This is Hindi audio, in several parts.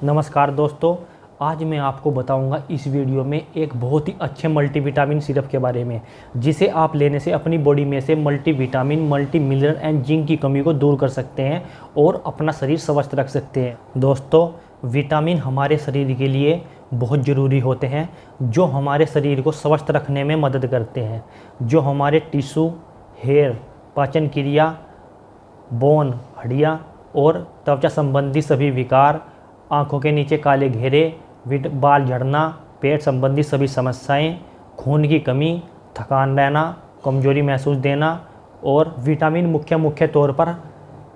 नमस्कार दोस्तों, आज मैं आपको बताऊंगा इस वीडियो में एक बहुत ही अच्छे मल्टीविटामिन सिरप के बारे में, जिसे आप लेने से अपनी बॉडी में से multivitamin, multi mineral and zinc की कमी को दूर कर सकते हैं और अपना शरीर स्वस्थ रख सकते हैं। दोस्तों, विटामिन हमारे शरीर के लिए बहुत ज़रूरी होते हैं, जो हमारे शरीर को स्वस्थ रखने में मदद करते हैं, जो हमारे टिश्यू, हेयर, पाचन क्रिया, बोन, हड्डियाँ और त्वचा संबंधी सभी विकार, आंखों के नीचे काले घेरे, बाल झड़ना, पेट संबंधी सभी समस्याएं, खून की कमी, थकान रहना, कमजोरी महसूस देना। और विटामिन मुख्य तौर पर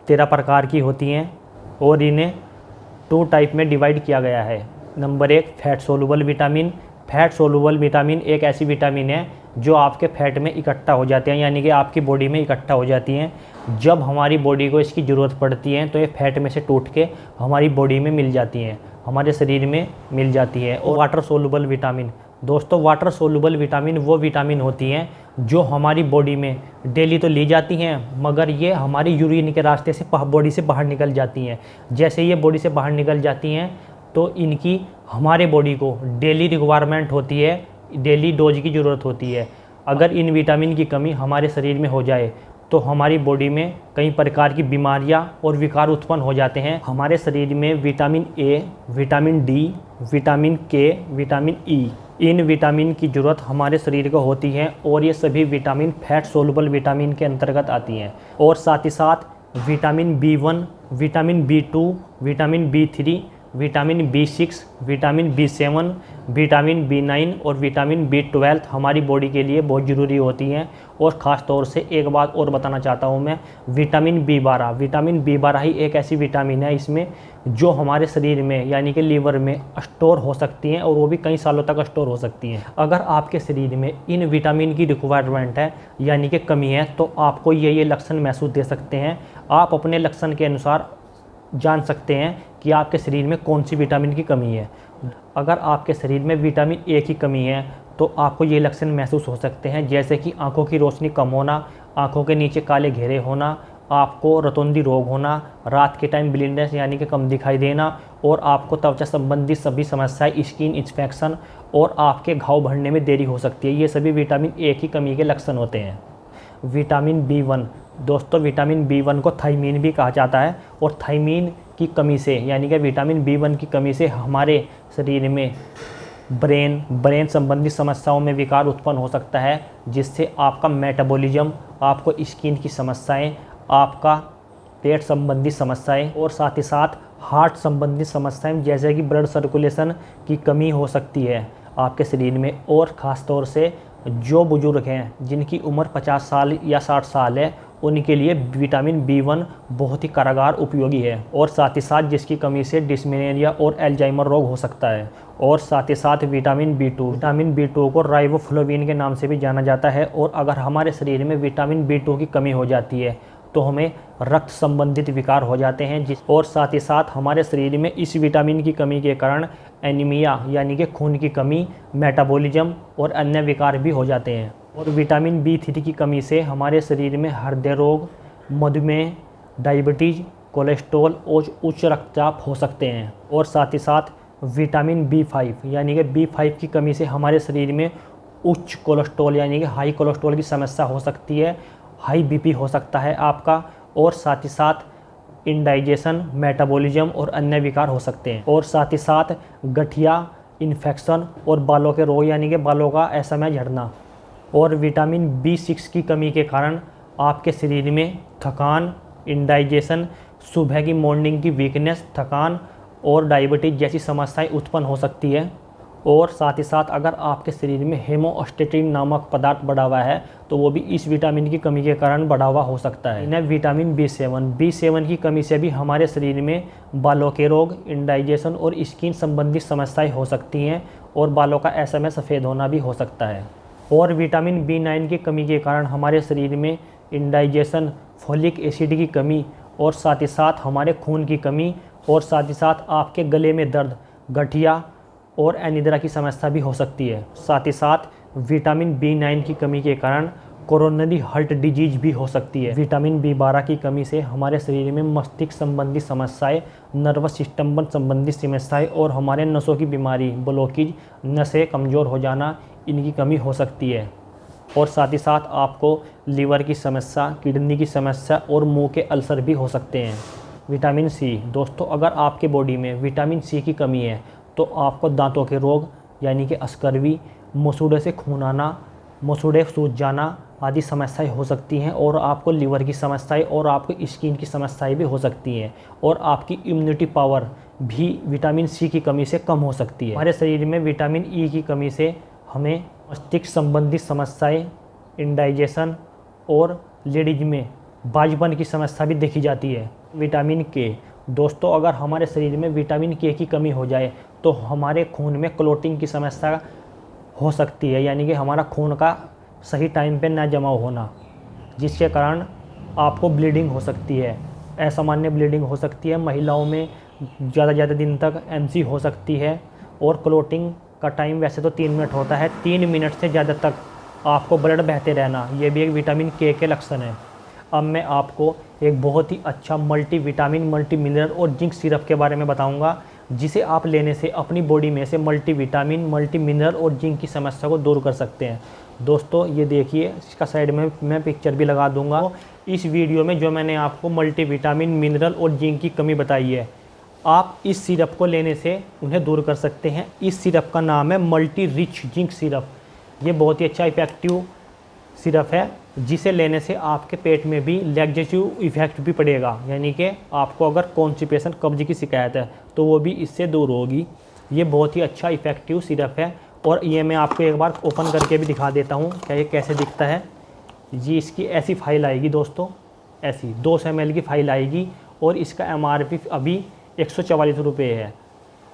13 प्रकार की होती हैं और इन्हें 2 टाइप में डिवाइड किया गया है। Number 1, fat soluble vitamin. Fat soluble vitamin एक ऐसी विटामिन है जो आपके फैट में इकट्ठा हो जाते हैं, यानी कि आपकी बॉडी में इकट्ठा हो जाती हैं। जब हमारी बॉडी को इसकी ज़रूरत पड़ती है तो ये फैट में से टूट के हमारी बॉडी में मिल जाती हैं, हमारे शरीर में मिल जाती है। और वाटर सोलुबल विटामिन। दोस्तों, वाटर सोलुबल विटामिन वो विटामिन होती हैं जो हमारी बॉडी में डेली तो ली जाती हैं, मगर ये हमारी यूरिन के रास्ते से बॉडी से बाहर निकल जाती हैं। जैसे ये बॉडी से बाहर निकल जाती हैं तो इनकी हमारे बॉडी को डेली रिक्वायरमेंट होती है, डेली डोज की ज़रूरत होती है। अगर इन विटामिन की कमी हमारे शरीर में हो जाए तो हमारी बॉडी में कई प्रकार की बीमारियां और विकार उत्पन्न हो जाते हैं। हमारे शरीर में vitamin A, vitamin D, vitamin के, विटामिन ई, इन विटामिन की ज़रूरत हमारे शरीर को होती है और ये सभी विटामिन फैट सोलुबल विटामिन के अंतर्गत आती हैं। और साथ ही साथ vitamin B1, vitamin B2, vitamin B3, vitamin B6, vitamin B7, vitamin B9 और विटामिन B12 हमारी बॉडी के लिए बहुत ज़रूरी होती हैं। और ख़ास तौर से एक बात और बताना चाहता हूँ मैं, विटामिन B12। विटामिन B12 ही एक ऐसी विटामिन है इसमें जो हमारे शरीर में यानी कि लीवर में स्टोर हो सकती हैं और वो भी कई सालों तक स्टोर हो सकती हैं। अगर आपके शरीर में इन विटामिन की रिक्वायरमेंट है यानी कि कमी है तो आपको ये लक्षण महसूस दे सकते हैं। आप अपने लक्षण के अनुसार जान सकते हैं कि आपके शरीर में कौन सी विटामिन की कमी है। अगर आपके शरीर में विटामिन ए की कमी है तो आपको ये लक्षण महसूस हो सकते हैं, जैसे कि आंखों की रोशनी कम होना, आंखों के नीचे काले घेरे होना, आपको रतौंधी रोग होना, रात के टाइम ब्लिंडनेस यानी कि कम दिखाई देना, और आपको त्वचा संबंधी सभी समस्याएं, स्किन इन्फेक्शन और आपके घाव भरने में देरी हो सकती है। ये सभी विटामिन ए की कमी के लक्षण होते हैं। Vitamin B1। दोस्तों, विटामिन B1 को थायमीन भी कहा जाता है और थायमीन की कमी से यानी कि विटामिन B1 की कमी से हमारे शरीर में ब्रेन संबंधी समस्याओं में विकार उत्पन्न हो सकता है, जिससे आपका मेटाबॉलिज्म, आपको स्किन की समस्याएं, आपका पेट संबंधी समस्याएं और साथ ही साथ हार्ट संबंधी समस्याएं जैसे कि ब्लड सर्कुलेशन की कमी हो सकती है आपके शरीर में। और ख़ास तौर से जो बुजुर्ग हैं जिनकी उम्र 50 साल या 60 साल है, उनके लिए विटामिन B1 बहुत ही कारगर उपयोगी है। और साथ ही साथ जिसकी कमी से डिस्मेनिया और एल्जाइमर रोग हो सकता है। और साथ ही साथ विटामिन B2 को राइबोफ्लाविन के नाम से भी जाना जाता है। और अगर हमारे शरीर में विटामिन B2 की कमी हो जाती है तो हमें रक्त संबंधित विकार हो जाते हैं। और साथ ही साथ हमारे शरीर में इस विटामिन की कमी के कारण एनीमिया यानी कि खून की कमी, मेटाबॉलिज्म और अन्य विकार भी हो जाते हैं। और विटामिन B3 की कमी से हमारे शरीर में हृदय रोग, मधुमेह, डायबिटीज़, कोलेस्ट्रॉल और उच्च रक्तचाप हो सकते हैं। और साथ ही साथ विटामिन B5 यानी कि B5 की कमी से हमारे शरीर में उच्च कोलेस्ट्रॉल यानी कि हाई कोलेस्ट्रॉल की समस्या हो सकती है, हाई BP हो सकता है आपका। और साथ ही साथ इंडाइजेशन, मेटाबॉलिज्म और अन्य विकार हो सकते हैं। और साथ ही साथ गठिया, इन्फेक्शन और बालों के रोग यानी कि बालों का असमय झड़ना। और विटामिन B6 की कमी के कारण आपके शरीर में थकान, इंडाइजेशन, सुबह की मॉर्निंग की वीकनेस, थकान और डायबिटीज़ जैसी समस्याएं उत्पन्न हो सकती है। और साथ ही साथ अगर आपके शरीर में हेमोस्टेटिन नामक पदार्थ बढ़ा हुआ है तो वो भी इस विटामिन की कमी के कारण बढ़ा हुआ हो सकता है। इन्हें विटामिन B7 की कमी से भी हमारे शरीर में बालों के रोग, इंडाइजेशन और स्किन संबंधी समस्याएं हो सकती हैं और बालों का असमय सफ़ेद होना भी हो सकता है। और विटामिन B9 की कमी के कारण हमारे शरीर में इंडाइजेशन, फोलिक एसिड की कमी और साथ ही साथ हमारे खून की कमी और साथ ही साथ आपके गले में दर्द, गठिया और एनिद्रा की समस्या भी हो सकती है। साथ ही साथ विटामिन B9 की कमी के कारण कोरोनरी हार्ट डिजीज भी हो सकती है। विटामिन B12 की कमी से हमारे शरीर में मस्तिष्क संबंधी समस्याएं, नर्वस सिस्टम संबंधी समस्याएं और हमारे नसों की बीमारी, ब्लॉकेज, नसें कमज़ोर हो जाना, इनकी कमी हो सकती है। और साथ ही साथ आपको लीवर की समस्या, किडनी की समस्या और मुंह के अल्सर भी हो सकते हैं। विटामिन C दोस्तों, अगर आपके बॉडी में विटामिन C की कमी है तो आपको दांतों के रोग यानी कि अस्करवी, मसूड़े से खून आना, मसूड़े सूज जाना आदि समस्याएं हो सकती हैं और आपको लीवर की समस्याएं और आपको स्किन की समस्याएं भी हो सकती हैं और आपकी इम्यूनिटी पावर भी विटामिन C की कमी से कम हो सकती है। हमारे शरीर में विटामिन E की कमी से हमें मस्तिष्क संबंधी समस्याएं, इंडाइजेशन और लेडीज में बाजपन की समस्या भी देखी जाती है। विटामिन K दोस्तों, अगर हमारे शरीर में विटामिन K की कमी हो जाए तो हमारे खून में क्लोटिंग की समस्या हो सकती है, यानी कि हमारा खून का सही टाइम पे ना जमा होना, जिसके कारण आपको ब्लीडिंग हो सकती है, असामान्य ब्लीडिंग हो सकती है। महिलाओं में ज़्यादा दिन तक MC हो सकती है और क्लोटिंग का टाइम वैसे तो 3 मिनट होता है, 3 मिनट से ज़्यादा तक आपको ब्लड बहते रहना, ये भी एक विटामिन K के लक्षण है। अब मैं आपको एक बहुत ही अच्छा मल्टीविटामिन, मल्टी मिनरल और जिंक सिरप के बारे में बताऊंगा, जिसे आप लेने से अपनी बॉडी में से मल्टीविटामिन, मल्टी मिनरल और जिंक की समस्या को दूर कर सकते हैं। दोस्तों ये देखिए, इसका साइड में मैं पिक्चर भी लगा दूंगा। इस वीडियो में जो मैंने आपको मल्टीविटामिन, मिनरल और जिंक की कमी बताई है, आप इस सिरप को लेने से उन्हें दूर कर सकते हैं। इस सिरप का नाम है मल्टी रिच जिंक सिरप। ये बहुत ही अच्छा इफेक्टिव सिरप है, जिसे लेने से आपके पेट में भी लैक्सेटिव इफेक्ट भी पड़ेगा, यानी कि आपको अगर कॉन्स्टिपेशन, कब्ज की शिकायत है तो वो भी इससे दूर होगी। ये बहुत ही अच्छा इफेक्टिव सिरप है और ये मैं आपको एक बार ओपन करके भी दिखा देता हूँ क्या ये कैसे दिखता है। जी, इसकी ऐसी फाइल आएगी दोस्तों, ऐसी 200 ml की फाइल आएगी और इसका MRP अभी 144 रुपये है,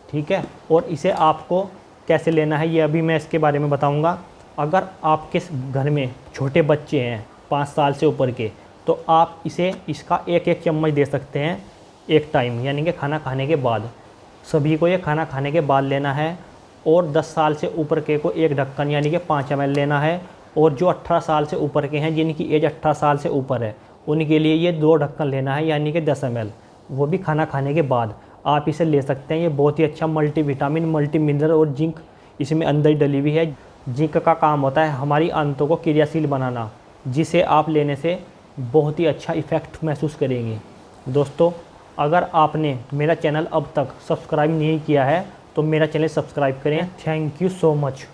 ठीक है। और इसे आपको कैसे लेना है ये अभी मैं इसके बारे में बताऊंगा। अगर आपके घर में छोटे बच्चे हैं 5 साल से ऊपर के, तो आप इसका एक चम्मच दे सकते हैं एक टाइम, यानी कि खाना खाने के बाद। सभी को ये खाना खाने के बाद लेना है और 10 साल से ऊपर के को एक ढक्कन यानी कि 5 ml लेना है। और जो 18 साल से ऊपर के हैं, जिनकी एज 18 साल से ऊपर है, उनके लिए ये 2 ढक्कन लेना है, यानी कि 10 ml, वो भी खाना खाने के बाद आप इसे ले सकते हैं। ये बहुत ही अच्छा मल्टीविटामिन, मल्टी मिनरल और जिंक इसमें अंदर ही डली हुई है। जिंक का काम होता है हमारी आंतों को क्रियाशील बनाना, जिसे आप लेने से बहुत ही अच्छा इफ़ेक्ट महसूस करेंगे। दोस्तों, अगर आपने मेरा चैनल अब तक सब्सक्राइब नहीं किया है तो मेरा चैनल सब्सक्राइब करें। Thank you so much.